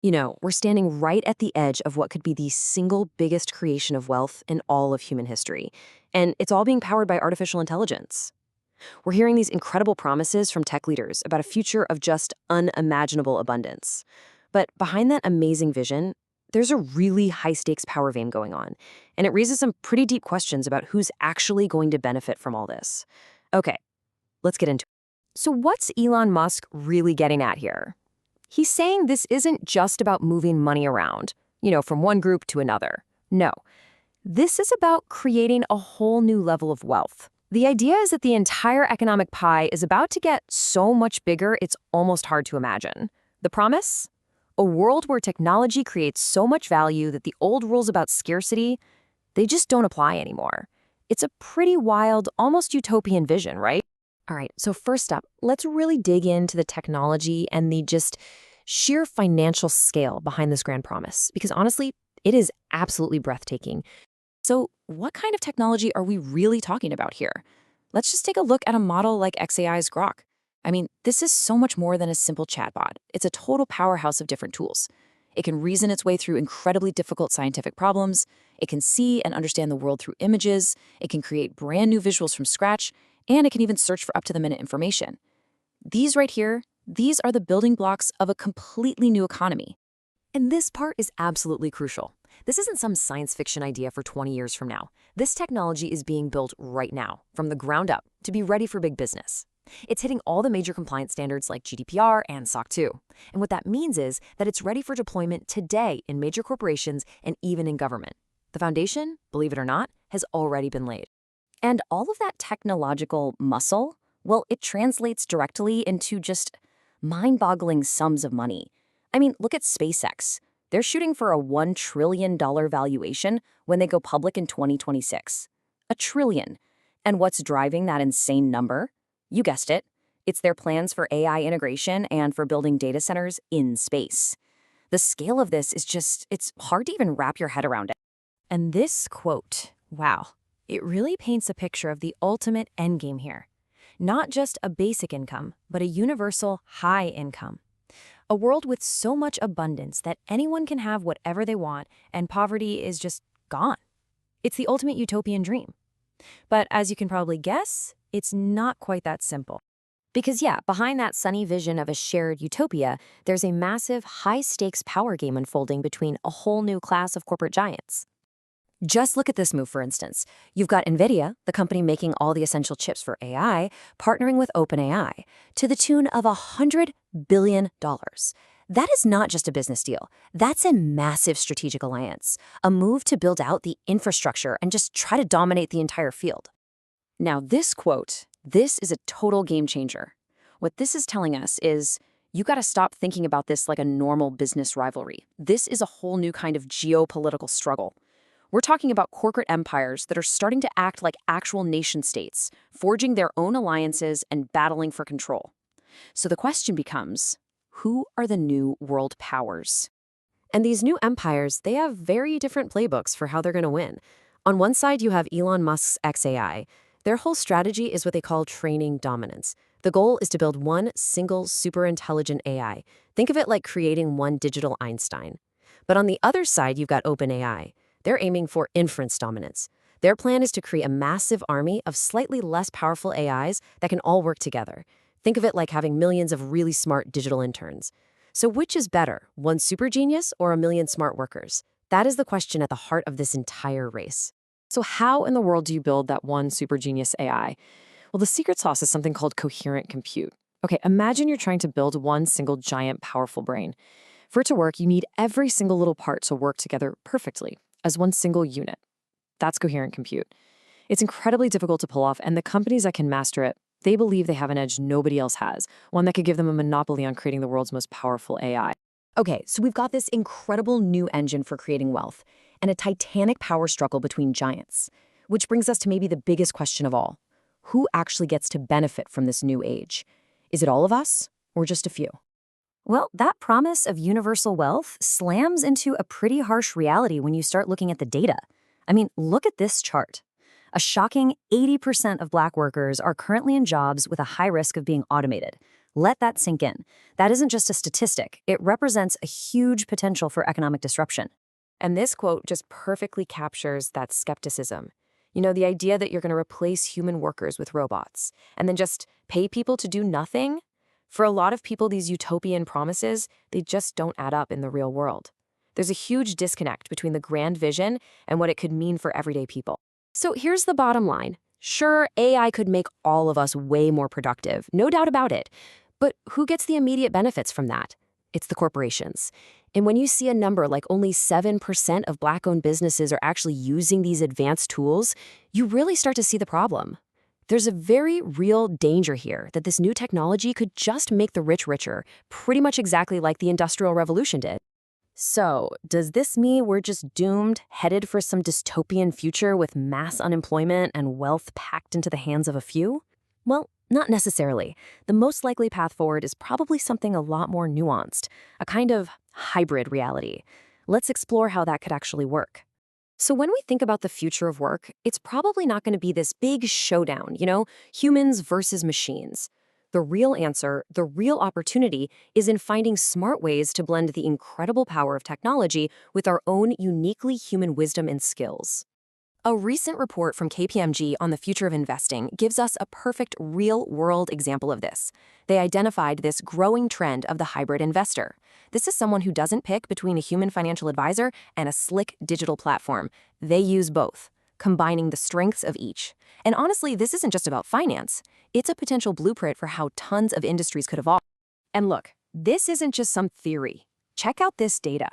We're standing right at the edge of what could be the single biggest creation of wealth in all of human history. And it's all being powered by artificial intelligence. We're hearing these incredible promises from tech leaders about a future of just unimaginable abundance. But behind that amazing vision, there's a really high stakes power game going on. And it raises some pretty deep questions about who's actually going to benefit from all this. Okay, let's get into it. So, what's Elon Musk really getting at here? He's saying this isn't just about moving money around, from one group to another. No, this is about creating a whole new level of wealth. The idea is that the entire economic pie is about to get so much bigger it's almost hard to imagine. The promise? A world where technology creates so much value that the old rules about scarcity, they just don't apply anymore. It's a pretty wild, almost utopian vision, right? All right, so first up, let's really dig into the technology and the just sheer financial scale behind this grand promise, because honestly, it is absolutely breathtaking. So what kind of technology are we really talking about here? Let's just take a look at a model like xAI's Grok. I mean, this is so much more than a simple chatbot. It's a total powerhouse of different tools. It can reason its way through incredibly difficult scientific problems. It can see and understand the world through images. It can create brand new visuals from scratch, and it can even search for up-to-the-minute information. These right here, these are the building blocks of a completely new economy. And this part is absolutely crucial. This isn't some science fiction idea for 20 years from now. This technology is being built right now, from the ground up, to be ready for big business. It's hitting all the major compliance standards like GDPR and SOC 2. And what that means is that it's ready for deployment today in major corporations and even in government. The foundation, believe it or not, has already been laid. And all of that technological muscle, well, it translates directly into just mind-boggling sums of money. I mean, look at SpaceX. They're shooting for a $1 trillion valuation when they go public in 2026. $1 trillion. And what's driving that insane number? You guessed it. It's their plans for AI integration and for building data centers in space. The scale of this is just, it's hard to even wrap your head around it. And this quote, wow, it really paints a picture of the ultimate endgame here. Not just a basic income, but a universal high income. A world with so much abundance that anyone can have whatever they want and poverty is just gone. It's the ultimate utopian dream. But as you can probably guess, it's not quite that simple. Because behind that sunny vision of a shared utopia, there's a massive high-stakes power game unfolding between a whole new class of corporate giants. Just look at this move, for instance. You've got NVIDIA, the company making all the essential chips for AI, partnering with OpenAI to the tune of $100 billion. That is not just a business deal. That's a massive strategic alliance, a move to build out the infrastructure and just try to dominate the entire field. Now, this quote, this is a total game changer. What this is telling us is you got to stop thinking about this like a normal business rivalry. This is a whole new kind of geopolitical struggle. We're talking about corporate empires that are starting to act like actual nation-states, forging their own alliances and battling for control. So the question becomes, who are the new world powers? And these new empires, they have very different playbooks for how they're going to win. On one side, you have Elon Musk's xAI. Their whole strategy is what they call training dominance. The goal is to build one single super intelligent AI. Think of it like creating one digital Einstein. But on the other side, you've got OpenAI. They're aiming for inference dominance. Their plan is to create a massive army of slightly less powerful AIs that can all work together. Think of it like having millions of really smart digital interns. So which is better, one super genius or a million smart workers? That is the question at the heart of this entire race. So how in the world do you build that one super genius AI? Well, the secret sauce is something called coherent compute. Okay, imagine you're trying to build one single giant powerful brain. For it to work, you need every single little part to work together perfectly as one single unit. That's coherent compute. It's incredibly difficult to pull off, and the companies that can master it, they believe they have an edge nobody else has, one that could give them a monopoly on creating the world's most powerful AI. Okay, so we've got this incredible new engine for creating wealth and a titanic power struggle between giants, which brings us to maybe the biggest question of all. Who actually gets to benefit from this new age? Is it all of us or just a few? Well, that promise of universal wealth slams into a pretty harsh reality when you start looking at the data. I mean, look at this chart. A shocking 80% of Black workers are currently in jobs with a high risk of being automated, Let that sink in. That isn't just a statistic, it represents a huge potential for economic disruption. And this quote just perfectly captures that skepticism. You know, the idea that you're going to replace human workers with robots and then just pay people to do nothing? For a lot of people, these utopian promises, they just don't add up in the real world. There's a huge disconnect between the grand vision and what it could mean for everyday people. So here's the bottom line. Sure, AI could make all of us way more productive, no doubt about it. But who gets the immediate benefits from that? It's the corporations. And when you see a number like only 7% of Black-owned businesses are actually using these advanced tools, you really start to see the problem. There's a very real danger here that this new technology could just make the rich richer, pretty much exactly like the Industrial Revolution did. So, does this mean we're just doomed, headed for some dystopian future with mass unemployment and wealth packed into the hands of a few? Well, not necessarily. The most likely path forward is probably something a lot more nuanced, a kind of hybrid reality. Let's explore how that could actually work. So when we think about the future of work, it's probably not going to be this big showdown, humans versus machines. The real answer, the real opportunity, is in finding smart ways to blend the incredible power of technology with our own uniquely human wisdom and skills. A recent report from KPMG on the future of investing gives us a perfect real-world example of this. They identified this growing trend of the hybrid investor. This is someone who doesn't pick between a human financial advisor and a slick digital platform. They use both, combining the strengths of each. And honestly, this isn't just about finance. It's a potential blueprint for how tons of industries could evolve. And look, this isn't just some theory. Check out this data.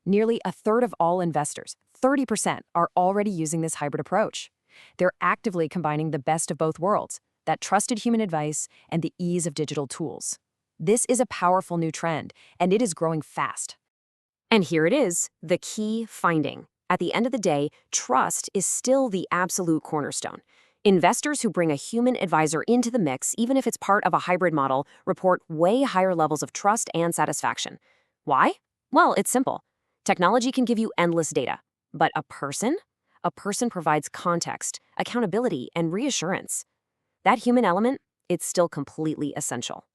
Nearly a third of all investors, 30%, are already using this hybrid approach. They're actively combining the best of both worlds, that trusted human advice and the ease of digital tools. This is a powerful new trend, and it is growing fast. And here it is, the key finding. At the end of the day, trust is still the absolute cornerstone. Investors who bring a human advisor into the mix, even if it's part of a hybrid model, report way higher levels of trust and satisfaction. Why? Well, it's simple. Technology can give you endless data, but a person provides context, accountability, and reassurance. That human element, it's still completely essential.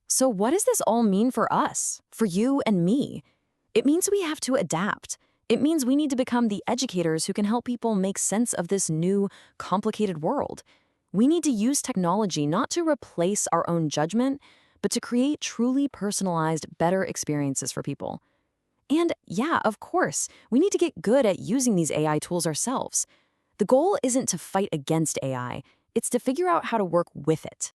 So what does this all mean for us, for you and me? It means we have to adapt. It means we need to become the educators who can help people make sense of this new, complicated world. We need to use technology not to replace our own judgment, but to create truly personalized, better experiences for people. And yeah, of course, we need to get good at using these AI tools ourselves. The goal isn't to fight against AI, it's to figure out how to work with it.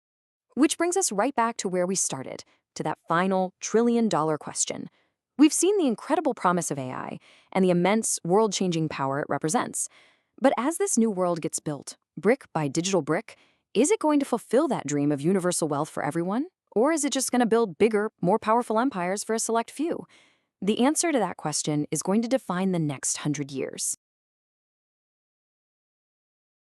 Which brings us right back to where we started, to that final trillion-dollar question. We've seen the incredible promise of AI and the immense world-changing power it represents. But as this new world gets built, brick by digital brick, is it going to fulfill that dream of universal wealth for everyone? Or is it just going to build bigger, more powerful empires for a select few? The answer to that question is going to define the next 100 years.